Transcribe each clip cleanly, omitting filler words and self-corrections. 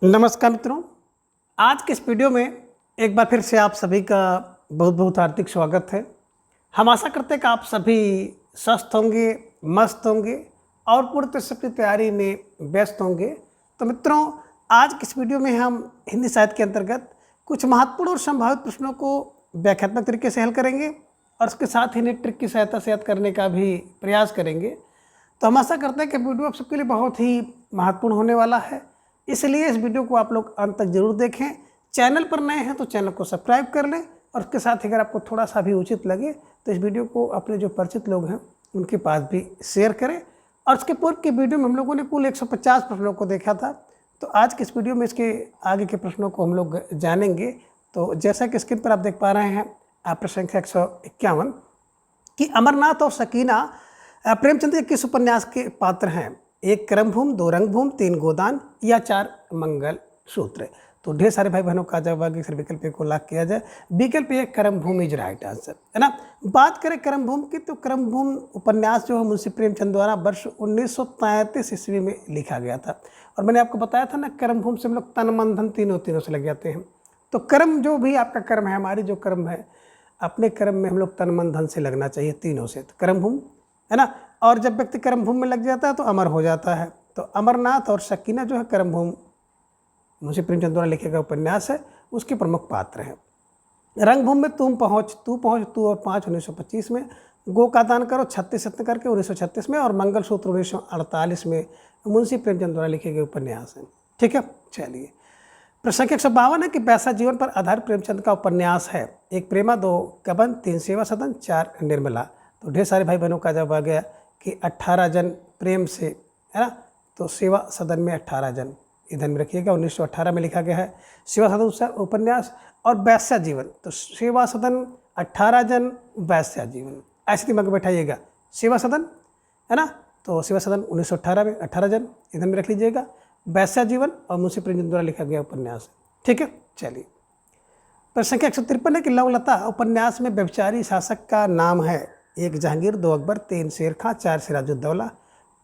नमस्कार मित्रों। आज के इस वीडियो में एक बार फिर से आप सभी का बहुत बहुत हार्दिक स्वागत है। हम आशा करते हैं कि आप सभी स्वस्थ होंगे, मस्त होंगे और पूरी तरह से अपनी तैयारी में व्यस्त होंगे। तो मित्रों, आज के इस वीडियो में हम हिंदी साहित्य के अंतर्गत कुछ महत्वपूर्ण और संभावित प्रश्नों को व्याख्यात्मक तरीके से हल करेंगे और उसके साथ ही इन्हें ट्रिक की सहायता से याद करने का भी प्रयास करेंगे। तो हम आशा करते हैं कि वीडियो आप सबके लिए बहुत ही महत्वपूर्ण होने वाला है, इसलिए इस वीडियो को आप लोग अंत तक जरूर देखें। चैनल पर नए हैं तो चैनल को सब्सक्राइब कर लें और उसके साथ ही अगर आपको थोड़ा सा भी उचित लगे तो इस वीडियो को अपने जो परिचित लोग हैं उनके पास भी शेयर करें। और उसके पूर्व की वीडियो में हम लोगों ने कुल 150 प्रश्नों को देखा था, तो आज के इस वीडियो में इसके आगे के प्रश्नों को हम लोग जानेंगे। तो जैसा कि स्क्रीन पर आप देख पा रहे हैं, प्रश्न संख्या 151 कि अमरनाथ और सकीना प्रेमचंद के किस उपन्यास के पात्र हैं? 1 कर्मभूमि, 2 रंगभूमि, 3 गोदान या 4 मंगल सूत्र। तो ढेर सारे भाई बहनों का जवाब आगे विकल्प को लॉक किया जाए। विकल्प ए कर्मभूमि इज राइट आंसर, है ना। बात करें कर्मभूमि की, तो कर्मभूमि उपन्यास जो है मुंशी प्रेमचंद द्वारा वर्ष 1933 ईस्वी में लिखा गया था। और मैंने आपको बताया था ना, कर्मभूमि से हम लोग तन मन धन तीनों से लग जाते हैं। तो कर्म जो भी आपका कर्म है, हमारी जो कर्म है, अपने कर्म में हम लोग तन मन धन से लगना चाहिए, तीनों से। तो कर्मभूमि, है ना। और जब व्यक्ति कर्मभूमि में लग जाता है तो अमर हो जाता है। तो अमरनाथ और सकीना जो है कर्मभूमि मुंशी प्रेमचंद द्वारा लिखे गए उपन्यास है, उसके प्रमुख पात्र हैं। रंगभूमि में तू पहुँच तू और 5 1925 में, गो का दान करो 36 रत्न करके 1936 में, और मंगलसूत्र 1948 में मुंशी प्रेमचंद द्वारा लिखे गए उपन्यास हैं। ठीक है, चलिए। प्रश्न संख्या 152 है कि वैसा जीवन पर आधारित प्रेमचंद का उपन्यास है? 1 प्रेमा, 2 कबन, 3 सेवा सदन, 4 निर्मला। तो ढेर सारे भाई बहनों का जवाब आ गया कि 18 जन प्रेम से, है ना। तो सेवा सदन में 18 जन, इधर में रखिएगा, 1918 में लिखा गया है सेवा सदन उपन्यास। और वैश्या जीवन, तो सेवा सदन 18 जन, वैश्या जीवन, ऐसे दिमाग में बैठाइएगा। सेवा सदन, है ना, तो सेवा सदन 1918 में 18 जन, इधर में रख लीजिएगा। वैश्या जीवन और मुंशी प्रेमचंद द्वारा लिखा गया उपन्यास। ठीक है, चलिए। प्रश्न संख्या 153 है कि लवलता उपन्यास में व्यभिचारी शासक का नाम है? 1 जहांगीर, 2 अकबर, 3 शेर खां, 4 सिराजुद्दौला।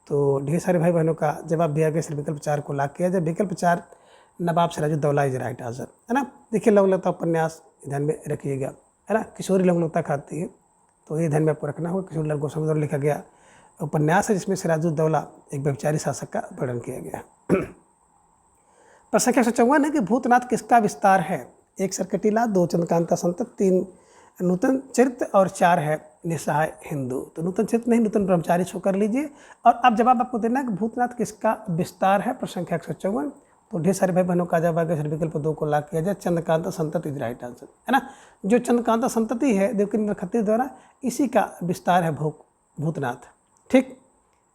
तो ढेर सारे भाई बहनों का जवाब भी आ गया, सिर्फ विकल्प 4 को लॉक किया जाए। विकल्प 4 नवाब सिराजुद्दौला इज राइट आंसर, है ना। देखिए, लवलता उपन्यास ध्यान में रखिएगा, है ना। किशोरी लवलता खाती है, तो ये ध्यान में आपको रखना होगा। किशोरी लाल गोस्वामी द्वारा लिखा गया उपन्यास है जिसमें सिराजुद्दौला एक व्यभिचारी शासक का वर्णन किया गया है। प्रश्न संख्या 154 है कि भूतनाथ किसका विस्तार है? 1 सरकटीला, 2 चंद्रकांता संतत, 3 नूतन चरित्र और 4 है निस्सहाय हिंदू। तो नूतन चरित्र नहीं, नूतन ब्रह्मचारी शो कर लीजिए। और अब जवाब आपको देना है कि भूतनाथ किसका विस्तार है। प्रश्न संख्या 154, तो ढेर सारे भाई बहनों का जवाब आ गया, विकल्प 2 को लॉक किया जाए। चंद्रकांता संतति इज राइट आंसर, है ना। जो चंद्रकांता संतति है देवकीनंदन खत्री द्वारा, इसी का विस्तार है भूतनाथ। ठीक।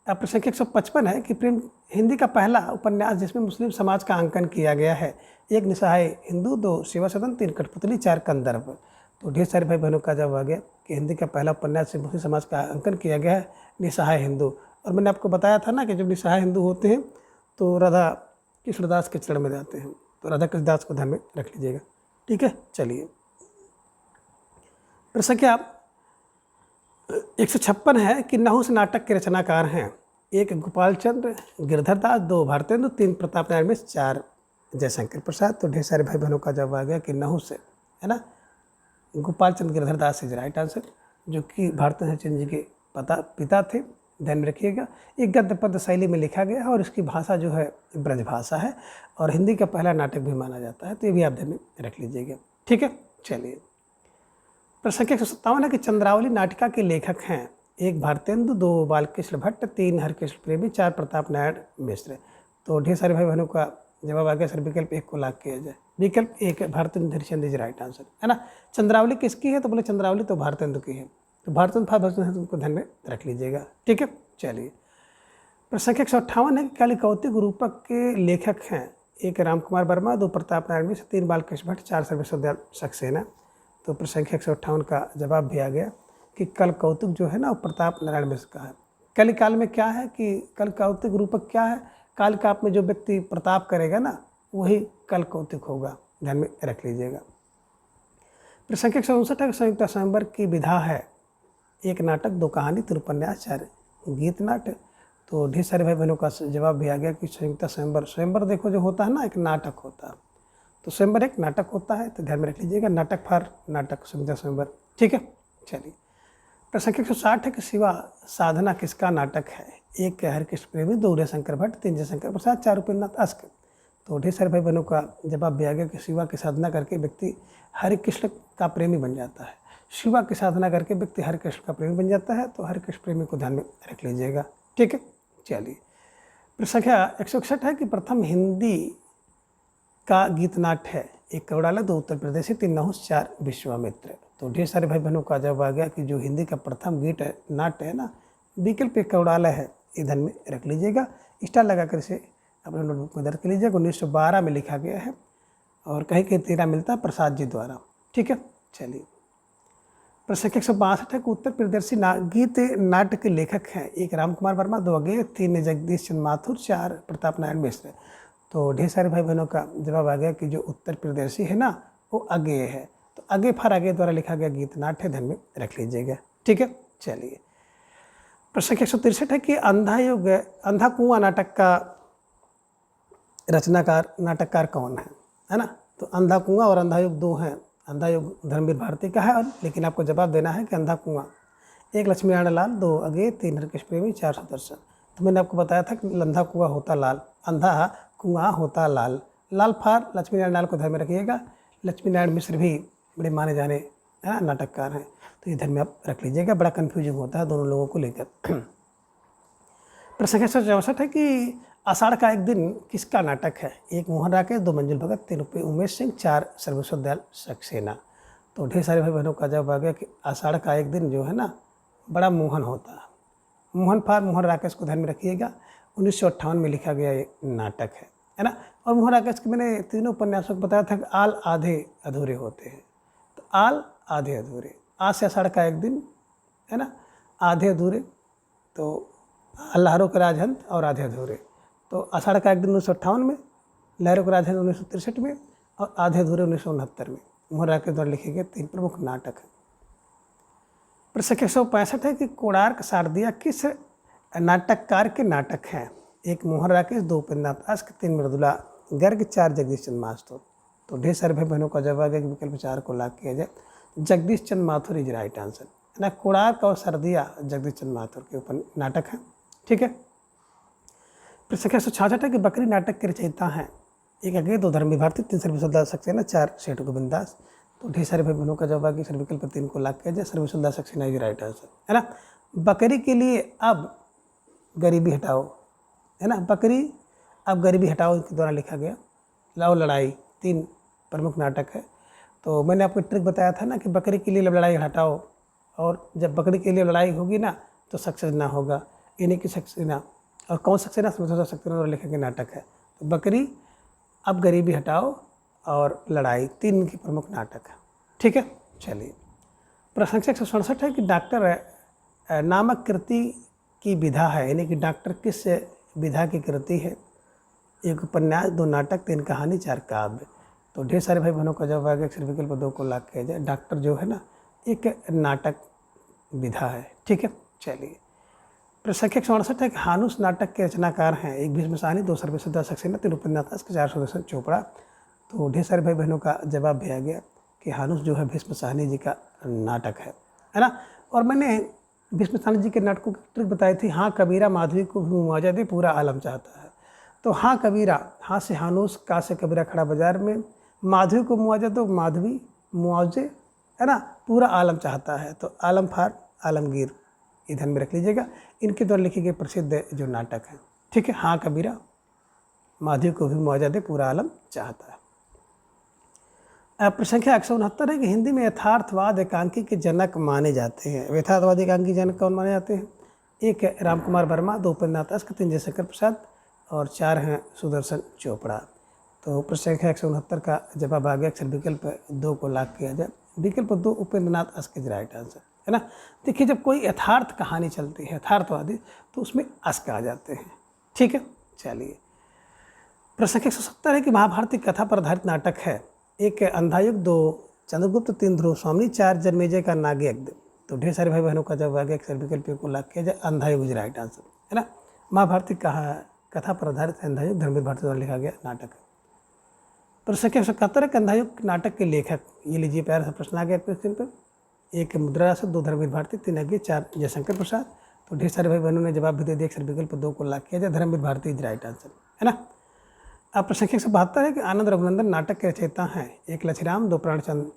अब प्रश्न संख्या 155 है कि प्रेम हिंदी का पहला उपन्यास जिसमें मुस्लिम समाज का अंकन किया गया है? 1 निस्सहाय हिंदू, 2 सेवा सदन, 3 कठपुतली, 4 कंदर्प। तो ढेर सारे भाई बहनों का जवाब आ गया कि हिंदी का पहला उपन्यास से मुस्लिम समाज का अंकन किया गया है निस्सहाय हिंदू। और मैंने आपको बताया था ना कि जब निस्सहाय हिंदू होते हैं तो राधा कृष्णदास के चरण में जाते हैं, तो राधा कृष्णदास को ध्यान में रख लीजिएगा। ठीक है, चलिए। प्रश्न संख्या 156 है कि नहुस नाटक के रचनाकार हैं? 1 गोपाल चंद्र, गिरधर दास, 2 भारतेंदु, 3 प्रताप नारायण मिश्र, 4 जयशंकर प्रसाद। तो ढेर सारे भाई बहनों का जवाब आ गया कि नहुस है ना, गोपाल चंद्र गिरधर दास इज राइट आंसर, जो कि भारतेंदु हरिश्चंद्र जी के पिता थे। ध्यान में रखिएगा। एक गद्य पद्य शैली में लिखा गया है और इसकी भाषा जो है ब्रज भाषा है और हिंदी का पहला नाटक भी माना जाता है, तो ये भी आप ध्यान में रख लीजिएगा। ठीक है, चलिए। प्रश्न संख्या 157 है कि चंद्रावली नाटिका के लेखक हैं? 1 भारतेंदु, 2 बालकृष्ण भट्ट, 3 हरकृष्ण प्रेमी, 4 प्रताप नारायण मिश्र। तो ढेर सारे भाई बहनों का जवाब आ गया, सर विकल्प 1 को लॉक किया जाए। विकल्प 1 Bharatendu Harishchandra is right answer, है ना। चंद्रावली किसकी है? तो बोले चंद्रावली तो भारतेंदु की है, तो भारतेंदु को ध्यान में रख लीजिएगा। ठीक है, चलिए। प्रश्न संख्या 158 है कि कालिकौतिक रूपक के लेखक हैं? 1 राम कुमार वर्मा, 2 प्रताप नारायण मिश्र, 3 बालकृष्ण भट्ट, 4 सर्वेश्वर सक्सेना। तो प्रश्न संख्या 158 का जवाब भी आ गया कि कल कौतुक जो है ना वो प्रताप नारायण मिश्र का है। कल काल में क्या है कि कल कौतुक रूपक क्या है? काल काल में जो व्यक्ति प्रताप करेगा ना वही कल कौतुक होगा, ध्यान में रख लीजिएगा। प्रश्न संख्या 159 है संयुक्त स्वयंवर की विधा है? 1 नाटक, 2 कहानी, 3 उपन्यास, 4 गीत नाट्य। तो ढेर सारे भाई बहनों का जवाब भी आ गया कि संयुक्ता स्वयंवर। स्वयंवर देखो जो होता है ना, एक नाटक होता है, तो स्वयंवर एक नाटक होता है, तो ध्यान में रख लीजिएगा, नाटक फॉर नाटक संयुक्ता स्वयंवर। ठीक है, चलिए। प्रश्न संख्या 160 है कि शिवा साधना किसका नाटक है? एक हरिकृष्ण प्रेमी, दो उदय शंकर भट्ट, तीन जयशंकर प्रसाद, चार उपेंद्रनाथ अस्क। तो ढेर सारे भाई बहनों का जवाब भी आ गया कि शिवा की साधना करके व्यक्ति हरिकृष्ण का प्रेमी बन जाता है। शिवा की साधना करके व्यक्ति हरिकृष्ण का प्रेमी बन जाता है, तो हरिकृष्ण प्रेमी को ध्यान में रख लीजिएगा। ठीक है, चलिए। प्रश्न संख्या 161 है कि प्रथम हिंदी का गीत नाट्य है? एक कौड़ाला, दो उत्तर प्रदेशी, तीन नहुस, चार विश्वामित्र। तो ढेर सारे भाई बहनों का जवाब आ गया कि जो हिंदी का प्रथम गीत नाट्य है ना, विकल्प एक कौड़ाला है, इधर में रख लीजिएगा, स्टार लगाकर इसे अपने नोटबुक में दर्ज कर लीजिएगा। 1912 में लिखा गया है और कहीं कहीं 13 मिलता है प्रसाद जी द्वारा। ठीक है, चलिए। प्रश्न संख्या 162 है कि उत्तर प्रदर्शी गीत नाट्य के लेखक हैं? एक राम कुमार वर्मा, दो अगेय, तीन जगदीश चंद्र माथुर, चार प्रताप नारायण मिश्र। तो ढेर सारे भाई बहनों का जवाब आ गया कि जो उत्तर प्रदर्शी है ना, वो अगेय है, तो अगेय फॉर अगेय द्वारा लिखा गया गीत नाट्य, ध्यान में रख लीजिएगा। ठीक है, चलिए। प्रश्न संख्या 163 है कि अंधा कुआं नाटक का नाटककार कौन है ना? तो अंधा कुआं और अंधा युग दो हैं। अंधा युग धर्मवीर भारती का है, और लेकिन आपको जवाब देना है कि अंधा कुआं, एक लक्ष्मी नारायण लाल, दो अगेय, तीन हरिकृष्ण प्रेमी, चार सुदर्शन। तो मैंने आपको बताया था कि अंधा कुआं होता लाल, अंधा कुआं होता लाल। लाल फार लक्ष्मी नारायण लाल को ध्यान में रखिएगा। लक्ष्मी नारायण मिश्र भी बड़े माने जाने है ना नाटककार हैं, तो ये ध्यान में आप रख लीजिएगा, बड़ा कन्फ्यूजिंग होता है दोनों लोगों को लेकर। प्रश्न संख्या 164 है कि आषाढ़ का एक दिन किसका नाटक है? एक मोहन राकेश, दो मंजुल भगत, तीन उमेश सिंह, चार सर्वेश्वर दयाल सक्सेना। तो ढेर सारे भाई बहनों का जवाब आ गया कि आषाढ़ का एक दिन जो है ना, बड़ा मोहन होता है। मोहन फार मोहन राकेश को ध्यान में रखिएगा, 1958 में लिखा गया ये नाटक है ना। और मोहन राकेश के मैंने तीनों उपन्यासों को बताया था कि आल आधे अधूरे होते हैं, तो आल आधे अधूरे, आज से आषाढ़ का एक दिन है ना, आधे अधूरे, तो लहरों के राजहंस और आधे अधूरे। तो आषाढ़ का एक दिन 1958 में, लहरों के राजहंस 1963 में, और आधे अधूरे 1969 में मोहन राकेश द्वारा लिखे गए तीन प्रमुख नाटक हैं। प्रश्न 165 है कि कोणार्क शारदिया किस नाटककार के नाटक हैं? एक मोहन राकेश, दो उपेंद्रनाथ अस्क, तीन मृदुला गर्ग, चार जगदीश चंद्र माथुर। तो ढेर सारे भाई बहनों का जवाब है कि विकल्प 4 को लाभ किया जाए, जगदीश चंद्र माथुर इज राइट आंसर है ना। कोणार्क और शारदिया जगदीश चंद्र माथुर के ऊपर नाटक है। ठीक है। प्रश्न संख्या 166 है कि बकरी नाटक के रचयिता हैं? एक अगेय, दो धर्मवीर भारती, तीन सर्वेश्वर दास सक्सेना, चार सेठ गोविंद दास। तो ढेर सारे भाई बहनों का जवाब है कि सर विकल्प 3 को लाभ किया जाए, सर्वेश्वर दास सक्सेना इज राइट आंसर है ना। बकरी के लिए अब गरीबी हटाओ है ना, बकरी अब गरीबी हटाओ के द्वारा लिखा गया लव लड़ाई, तीन प्रमुख नाटक है। तो मैंने आपको ट्रिक बताया था ना कि बकरी के लिए लड़ाई हटाओ, और जब बकरी के लिए लड़ाई होगी ना तो सक्सेस ना होगा, यानी कि सक्सेना, और कौन सक्सेना समझौता सक्सेना द्वारा लिखा गया नाटक है। तो बकरी अब गरीबी हटाओ और लड़ाई, तीन के प्रमुख नाटक है। ठीक है, चलिए। प्रश्न संख्या 167 है कि डॉक्टर नामक कृति की विधा है, यानी कि डॉक्टर किस विधा की कृति है? एक उपन्यास, दो नाटक, तीन कहानी, चार काव्य। तो ढेर सारे भाई बहनों का जवाब आ गया विकल्प 2 को लाभ किया जाए, डॉक्टर जो है ना एक नाटक विधा है। ठीक है, चलिए। प्रश्न संख्या 168 है कि हानुस नाटक के रचनाकार हैं? एक भीष्म साहनी, दो सर्वेश्वर दास सक्सेना, तीन उपेंद्रनाथ अस्क, चार सुदर्शन चोपड़ा। तो ढेर सारे भाई बहनों का जवाब भी आ गया कि हानुस जो है भीष्म साहनी जी का नाटक है ना। और मैंने भीष्म साहनी जी के नाटकों की ट्रिक बताई थी, हाँ कबीरा माधवी को भी मुआवजा दे पूरा आलम चाहता है। तो हाँ कबीरा, हाँ से हानुस, का से कबीरा खड़ा बाजार में, माधवी को मुआवजा दो, माधवी मुआवजे है ना, पूरा आलम चाहता है। तो आलम फार आलमगीर, इधर में रख लीजिएगा, इनके द्वारा लिखे गए प्रसिद्ध जो नाटक हैं। ठीक है, हाँ कबीरा, माधवी को भी मुआवजा दे पूरा आलम चाहता है। प्रश्न संख्या 169 है कि हिंदी में यथार्थवाद एकांकी के जनक माने जाते हैं? यथार्थवाद एकांकी जनक कौन माने जाते हैं? एक है राम कुमार वर्मा, दो उपेंद्रनाथ अस्क, तीन जयशंकर प्रसाद, और चार हैं सुदर्शन चोपड़ा। तो प्रश्न संख्या 169 का जवाब आ गया, अक्षर विकल्प 2 को लाभ किया जाए, विकल्प 2 Upendranath ask is right answer है ना। देखिए, जब कोई यथार्थ कहानी चलती है यथार्थवादी, तो उसमें अस्क आ जाते हैं। ठीक है, चलिए। प्रश्न 170 है कि महाभारती कथा पर आधारित नाटक है? एक अंधायुग, दो चंद्रगुप्त, तीन ध्रुव स्वामी, चार जन्मेजय का नागयज्ञ। तो ढेर सारे भाई बहनों का जवाब आ गया, अक्षर विकल्प को लाभ किया जाए, अंधायुग इज राइट आंसर है ना। महाभारती कथा पर आधारित अंधायुक धर्मवीर भारती द्वारा लिखा गया नाटक है। प्रश्न संख्या 171 है कि अंधायुक नाटक के लेखक, ये लीजिए प्यारा सा प्रश्न आ गया क्वेश्चन पर। 1 मुद्रा रासद, 2 धर्मवीर भारती, 3 अज्ञे, 4 जयशंकर प्रसाद। तो ढेर सारे भाई बहनों ने जवाब भी दे दिया। अक्षर विकल्प 2 को लॉक किया जाए, Dharamvir Bharti is right answer, है ना। अब प्रश्न संख्या 172 है कि आनंद रघुनंदन नाटक के रचयिता हैं। 1 लछीराम, 2 प्राणचंद,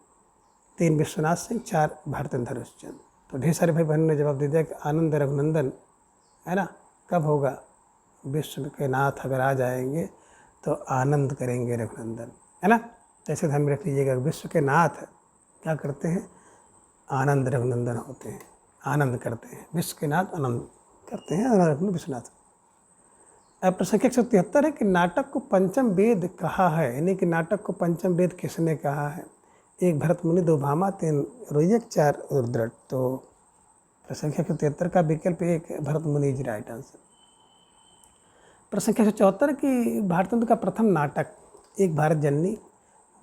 3 विश्वनाथ सिंह, 4 भारतेंद्र हरिश्चंद्र। तो ढेर सारे भाई बहनों ने जवाब दे दिया कि आनंद रघुनंदन, है ना, कब होगा, विश्व के नाथ अगर आ जाएंगे तो आनंद करेंगे रघुनंदन, है ना। तो ऐसे ध्यान में रख लीजिएगा, विश्व के नाथ क्या करते हैं, आनंद रघुनंदन होते हैं, आनंद करते हैं, विश्व के नाथ आनंद करते हैं, आनंद विश्वनाथ। अब प्रश्न संख्या 173 है कि नाटक को पंचम वेद कहा है, यानी कि नाटक को पंचम वेद किसने कहा है। 1 भरत मुनि, 2 भामा, 3 रोयक, 4 रुद्रट। तो प्रश्न संख्या 173 का विकल्प 1 भरत मुनि इज राइट आंसर। प्रश्न संख्या 174 कि भारतेंदु का प्रथम नाटक, 1 भारत जननी,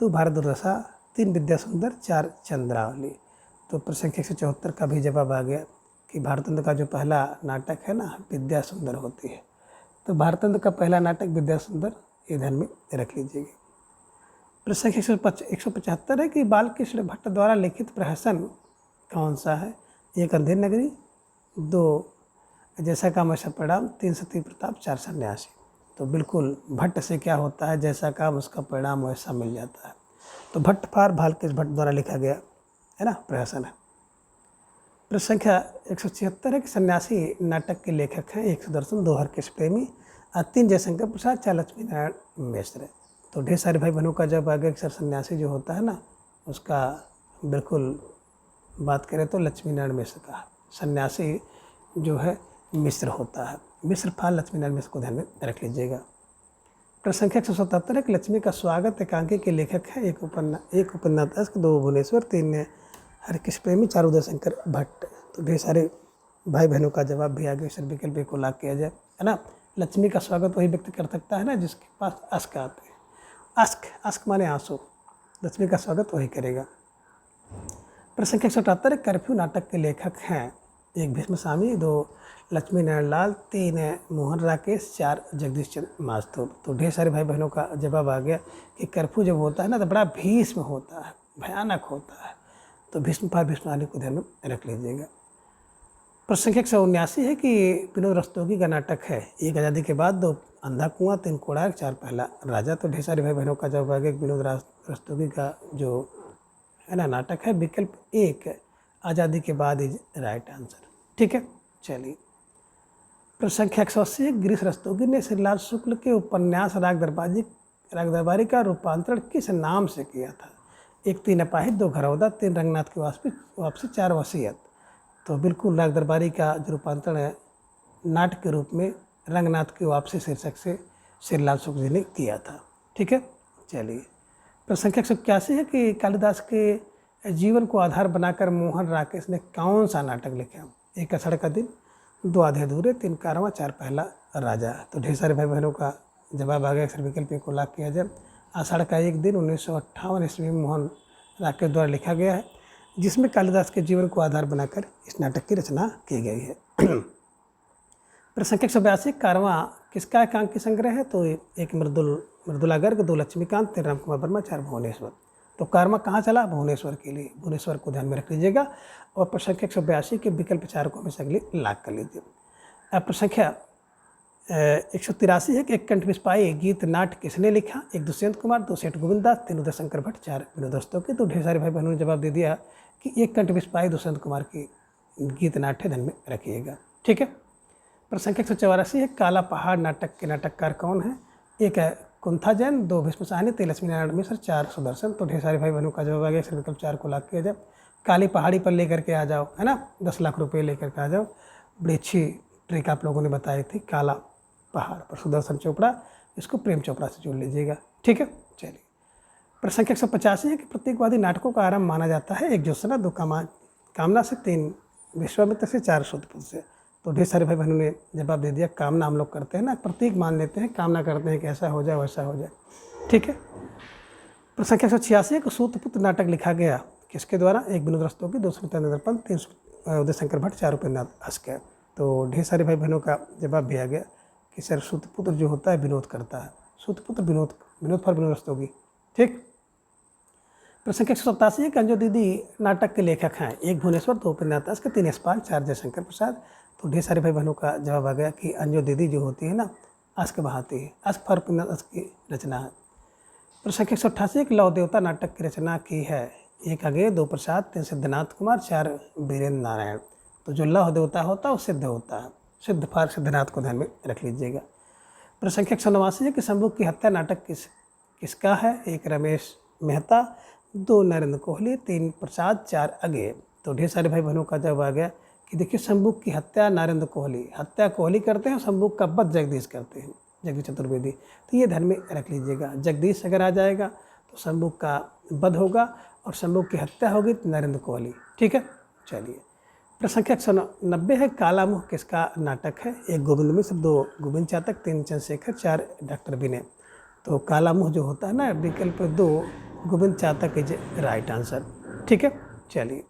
2 भारत दुर्दशा, 3 विद्या सुंदर, 4 चंद्रावली। तो प्रश्न संख्या 174 का भी जवाब आ गया कि भारतेंदु का जो पहला नाटक है ना, विद्या सुंदर होती है। तो भारतेंदु का पहला नाटक विद्या सुंदर, ये ध्यान में रख लीजिएगा। प्रश्न संख्या 175 है कि बालकृष्ण भट्ट द्वारा लिखित प्रहसन कौन सा है। 1 अंधेर नगरी, 2 जैसा काम वैसा परिणाम, 3 सती प्रताप, 4 सन्यासी। तो बिल्कुल भट्ट से क्या होता है, जैसा काम उसका परिणाम वैसा मिल जाता है। तो भट्ट फार बालकृष्ण भट्ट द्वारा लिखा गया, है ना, प्रहसन है। प्रश्न संख्या 176 है कि सन्यासी नाटक के लेखक हैं। 1 सुदर्शन, 2 हरकृष्ण प्रेमी, 3 जयशंकर प्रसाद, 4 लक्ष्मी नारायण मिश्र। तो ढेर सारे भाई बहनों का जब आगे सर सन्यासी जो होता है ना, उसका बिल्कुल बात करें तो लक्ष्मी नारायण मिश्र का सन्यासी जो है मिश्र होता है। मिश्र फाल लक्ष्मी नारायण मिश्र को ध्यान में रख लीजिएगा। प्रश्न संख्या 177 है कि लक्ष्मी का स्वागत एकांकी के लेखक है। 1 उपन्यास, 2 भुवनेश्वर, 3 हरकृष्ण प्रेमी, 4 उदय शंकर भट्ट। तो ढेर सारे भाई बहनों का जवाब भी आगे सर विकल्प को लॉक किया जाए, है ना। लक्ष्मी का स्वागत वही व्यक्ति कर सकता है ना जिसके पास अश्क आते हैं। अश्क माने आंसू, लक्ष्मी का स्वागत वही करेगा। प्रश्न संख्या 178 कर्फ्यू नाटक के लेखक हैं। 1 भीष्म स्वामी, 2 लक्ष्मी नारायण लाल, 3 मोहन राकेश, 4 जगदीश चंद्र मास्तुर। तो ढेर सारे भाई बहनों का जवाब आ गया कि कर्फ्यू जब होता है ना तो बड़ा भीष्म होता है, भयानक होता है। तो भीष्म फार भीष्म आदि को ध्यान में रख लीजिएगा। प्रश्न संख्या 179 है कि विनोद रस्तोगी का नाटक है। 1 आज़ादी के बाद, 2 अंधा कुआं, 3 कोणार्क, 4 पहला राजा। तो ढेर सारे भाई बहनों का जवाब आ गया कि विनोद रस्तोगी का जो है ना नाटक है, विकल्प 1 आज़ादी के बाद इज राइट आंसर, ठीक है। चलिए प्रश्न संख्या 180 है गिरीश रस्तोगी ने श्रीलाल शुक्ल के उपन्यास राग दरबारी का रूपांतरण किस नाम से किया था। 1 3 अपाहिज, 2 घरौदा, 3 रंगनाथ की वापसी, 4 वसीयत। तो बिल्कुल राग दरबारी का जो रूपांतरण है नाटक के रूप में रंगनाथ की वापसी शीर्षक से श्रीलाल शुक्ल जी ने किया था, ठीक है। चलिए प्रश्न संख्या 181 है कि कालिदास के जीवन को आधार बनाकर मोहन राकेश ने कौन सा नाटक लिखा। 1 आषाढ़ का दिन, 2 आधे अधूरे, 3 कारवां, 4 पहला राजा। तो ढेर सारे भाई बहनों का जवाब आ गया, अक्षर विकल्प को लॉक किया जाए। आषाढ़ का एक दिन 1958 ईस्वी में मोहन राकेश द्वारा लिखा गया है, जिसमें कालिदास के जीवन को आधार बनाकर इस नाटक की रचना की गई है। प्रश्न संख्या 182 कारवां किसका एकांकी संग्रह है। तो 1 मृदुला गर्ग, 2 लक्ष्मीकांत, 3 रामकुमार वर्मा, 4 भुवनेश्वर। तो कारवां कहाँ चला, भुवनेश्वर के लिए, भुवनेश्वर को ध्यान में रख लीजिएगा। और प्रश्न संख्या 182 के विकल्प 4 को हमेशा अगली लॉक कर लीजिए। अब प्रश्न संख्या 183 है कि एक कंठ बिस्पाई गीत नाट्य किसने लिखा। 1 दुष्यंत कुमार, 2 सेठ गोविंद दास, 3 उदय शंकर भट्ट, 4 विनोद रस्तोगी। तो ढेर सारे भाई बहनों ने जवाब दे दिया कि एक कंठ बिस्पाई दुष्यंत कुमार की गीत नाट्य ध्यान में रखिएगा, ठीक है। प्रश्न संख्या 184 है काला पहाड़ नाटक के नाटककार कौन है। 1 है कुंथा जैन, 2 भीष्म साहनी, 3 लक्ष्मी नारायण मिश्र, 4 सुदर्शन। तो ढेर सारे भाई बहनों का जवाब आ गया, विकल्प 4 को लॉक किया जाए। काली पहाड़ी पर लेकर के आ जाओ, है ना, 10 लाख रुपए लेकर के आ जाओ, बड़ी अच्छी ट्रिक आप लोगों ने बताई थी। काला पहाड़ पर सुदर्शन चोपड़ा, इसको प्रेम चोपड़ा से जोड़ लीजिएगा, ठीक है। चलिए प्रश्न संख्या 185 है कि प्रतीकवादी नाटकों का आरंभ माना जाता है। 1 ज्योत्सना, 2 कामना से, 3 विश्वामित्र से, 4 शूद्रपुत्र से। तो ढेर सारे भाई बहनों ने जवाब दे दिया कामना हम लोग करते हैं ना, प्रतीक मान लेते हैं, कामना करते हैं कि ऐसा हो जाए वैसा हो जाए, ठीक है। प्रश्न संख्या 186 है कि सूतपुत्र नाटक लिखा गया किसके द्वारा। 1 विनोद रस्तोगी, 2 सत्येंद्र पंत, 3 उदय शंकर भट्ट, 4 उपेंद्र नाथ हंसके। तो ढेर सारे भाई बहनों का जवाब भी आ गया कि सर सूतपुत्र जो होता है विनोद करता है, सूतपुत्र विनोद, विनोद फॉर विनोद रस्तोगी। ठीक। प्रश्न संख्या 187 है कि अंजू दीदी नाटक के लेखक हैं, एक भुवनेश्वर, दो उपन्यास, इसके 3 यशपाल, 4 जयशंकर प्रसाद। तो ढेर सारे भाई बहनों का जवाब आ गया कि अंजू दीदी जो होती है ना, अश्क बहाती है, अश्क फॉर उपन्यास, अश्क की रचना है। प्रश्न संख्या 188 एक लौ देवता नाटक की रचना की है, 1 अगे, 2 प्रसाद, 3 सिद्धनाथ कुमार, 4 वीरेंद्र नारायण। तो जो लौ देवता होता है वो सिद्ध होता है, सिद्ध फॉर सिद्धनाथ को ध्यान में रख लीजिएगा। प्रश्न संख्या 189 है कि शंभू की हत्या नाटक किसका है, 1 रमेश मेहता, 2 नरेंद्र कोहली, 3 प्रसाद, 4 अगे। तो ढेर सारे भाई बहनों का जवाब आ गया कि देखिए शंभू की हत्या नरेंद्र कोहली, हत्या कोहली करते हैं, शंभू का वध जगदीश करते हैं, जगदीश चतुर्वेदी। तो ये ध्यान में रख लीजिएगा, जगदीश अगर आ जाएगा तो शंभू का वध होगा और शंभू की हत्या होगी तो नरेंद्र कोहली। ठीक है, चलिए। प्रश्न संख्या 190 है काला मुँह किसका नाटक है, 1 गोविंद मिश्र, 2 गोविंद चातक, 3 चंद्रशेखर, 4 डॉक्टर विनय। तो काला मुँह जो होता है ना, विकल्प 2 गोविंद चातक इज राइट आंसर। ठीक है, चलिए।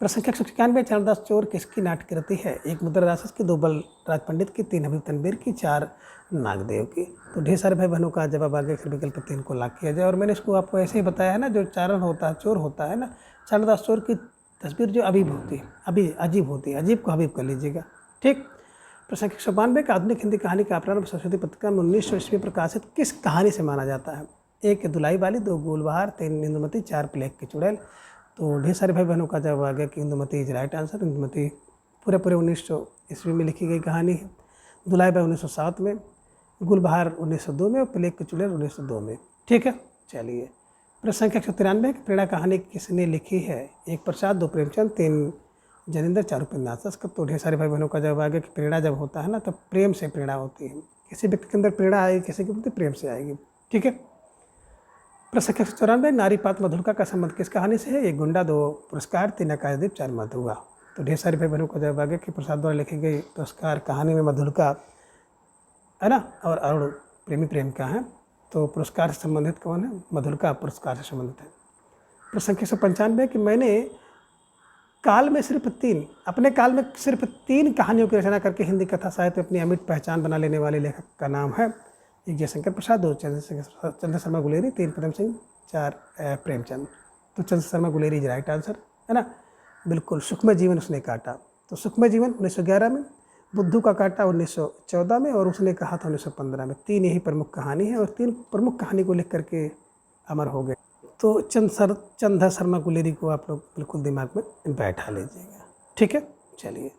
प्रश्न संख्या 191 चरणदास चोर किसकी नाटकृति है, 1 मुद्रा राक्षस की, 2 बलराज पंडित की, 3 हबीब तनवीर की, 4 नागदेव की। तो ढेर सारे भाई बहनों का जवाब आ गया, फिर विकल्प 3 को लॉक किया जाए। और मैंने इसको आपको ऐसे ही बताया है ना, जो चारण होता है, चोर होता है ना, चरणदास चोर की तस्वीर जो अजीब होती है, अजीब होती है, अजीब को हबीब कर लीजिएगा। ठीक। प्रश्न संख्या 192 का आधुनिक हिंदी कहानी का प्रारंभ सरस्वती पत्रिका में 1900 ईस्वी प्रकाशित किस कहानी से माना जाता है, 1 दुलाई वाली, 2 गुलबहार, 3 इंदुमती, 4 प्लेग की चुड़ैल। तो ढेर सारे भाई बहनों का जवाब आ गया कि Indumati is right answer. Indumati पूरे 1900 ईस्वी में लिखी गई कहानी है, दुलाई बाई 1907 में, गुलबहार 1902 में और प्लेग की चुड़ैल 1902 में। ठीक है, चलिए। प्रश्न संख्या 193 की प्रेरणा कहानी किसने लिखी है, 1 प्रसाद, 2 प्रेमचंद, 3 जनिंदर, 4 उपन्यास। तो ढेर सारे भाई बहनों का जवाब आ गया कि प्रेरणा जब होता है ना तब प्रेम से प्रेरणा होती है, किसी व्यक्ति के अंदर प्रेरणा आएगी, किसी के प्रति प्रेम से आएगी। ठीक है। प्रश्न संख्या 194 नारी पात्र मधुलिका का संबंध किस कहानी से है, 1 गुंडा, 2 पुरस्कार, 3 आकाशदीप, 4 मधुआ। तो ढेर सारे भाई बहनों का जवाब आ गया कि प्रसाद द्वारा लिखी गई पुरस्कार कहानी में मधुलिका है ना और अरुण प्रेमी प्रेम का है। तो पुरस्कार से संबंधित कौन है, मधुलिका पुरस्कार से संबंधित है। प्रश्न संख्या 195 कि मैंने काल में सिर्फ 3 अपने काल में सिर्फ 3 कहानियों की रचना करके हिंदी कथा साहित्य में अपनी अमिट पहचान बना लेने वाले लेखक का नाम है, 1 जयशंकर प्रसाद, 2 चंद्र शर्मा गुलेरी, 3 पदम सिंह, 4 प्रेमचंद। तो Chandra Sharma Guleri is right answer है ना, बिल्कुल। सुखमय जीवन उसने काटा, तो सुखमय जीवन 1911 में, बुद्धू का काटा 1914 में और उसने कहा था 1915 में। 3 यही प्रमुख कहानी है और 3 प्रमुख कहानी को लिख करके अमर हो गए। तो चंद्र शर्मा गुलेरी को आप लोग बिल्कुल दिमाग में बैठा लीजिएगा। ठीक है, चलिए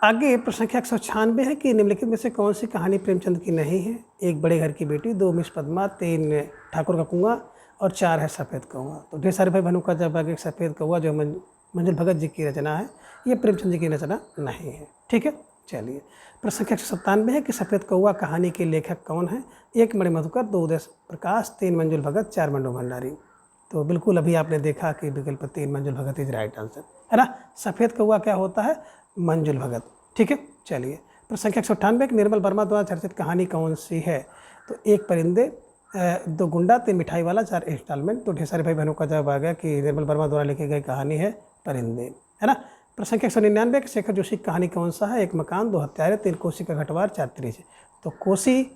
आगे। प्रश्न संख्या 196 है कि निम्नलिखित में से कौन सी कहानी प्रेमचंद की नहीं है, 1 बड़े घर की बेटी, 2 मिस पद्मा, 3 ठाकुर का कुआं और 4 है सफ़ेद कौआ। तो ढेर सारे भाई बहनों का जवाब आगे सफ़ेद कौआ जो मंजुल भगत जी की रचना है, ये प्रेमचंद जी की रचना नहीं है। ठीक है, चलिए। प्रश्न संख्या 197 है कि सफ़ेद कौआ कहानी के लेखक कौन है, 1 मणि मधुकर, 2 उदय प्रकाश, 3 मंजुल भगत, 4 मंडो भंडारी। तो बिल्कुल अभी आपने देखा कि विकल्प 3 मंजुल भगत इज राइट आंसर है ना, सफ़ेद कौआ क्या होता है, मंजुल भगत। ठीक है, चलिए। प्रश्न संख्या 198 कि निर्मल वर्मा द्वारा चर्चित कहानी कौन सी है, तो 1 परिंदे, 2 गुंडा, 3 मिठाई वाला, 4 इंस्टॉलमेंट। तो ढेर सारे भाई बहनों का जवाब आ गया कि निर्मल वर्मा द्वारा लिखी गई कहानी है परिंदे है ना। प्रश्न संख्या 199 कि शेखर जोशी की कहानी कौन सा है, 1 मकान, 2 हत्यारे, 3 कोसी का घटवार, 4 त्रिज। तो कोसी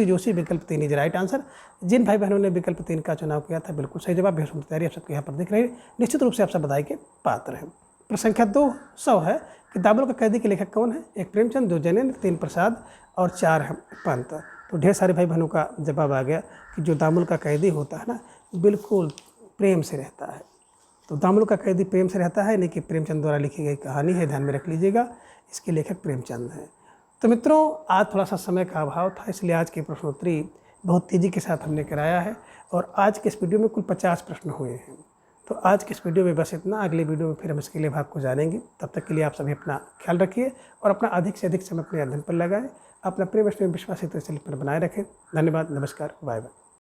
जोशी विकल्प 3 इज राइट आंसर। जिन भाई बहनों ने विकल्प 3 का चुनाव किया था बिल्कुल सही जवाब, बेहद तैयारी आप सबके यहाँ पर दिख रही है, निश्चित रूप से आप सब बधाई के पात्र हैं। प्रश्न संख्या 200 है कि दामुल का कैदी के लेखक कौन है, 1 प्रेमचंद, 2 जैनेन्द्र, 3 प्रसाद और 4 है पंत। तो ढेर सारे भाई बहनों का जवाब आ गया कि जो दामुल का कैदी होता है ना बिल्कुल प्रेम से रहता है। तो दामुल का कैदी प्रेम से रहता है, यानी कि प्रेमचंद द्वारा लिखी गई कहानी है, ध्यान में रख लीजिएगा, इसके लेखक प्रेमचंद हैं। तो मित्रों आज थोड़ा सा समय का अभाव था, इसलिए आज की प्रश्नोत्तरी बहुत तेज़ी के साथ हमने कराया है और आज के इस वीडियो में कुल 50 प्रश्न हुए हैं। तो आज के इस वीडियो में बस इतना, अगले वीडियो में फिर हम इसके लिए भाग को जानेंगे। तब तक के लिए आप सभी अपना ख्याल रखिए और अपना अधिक से अधिक समय अपने अध्ययन पर लगाएं, अपना प्रेम विश्वास इस तरह पर बनाए रखें। धन्यवाद, नमस्कार, बाय बाय।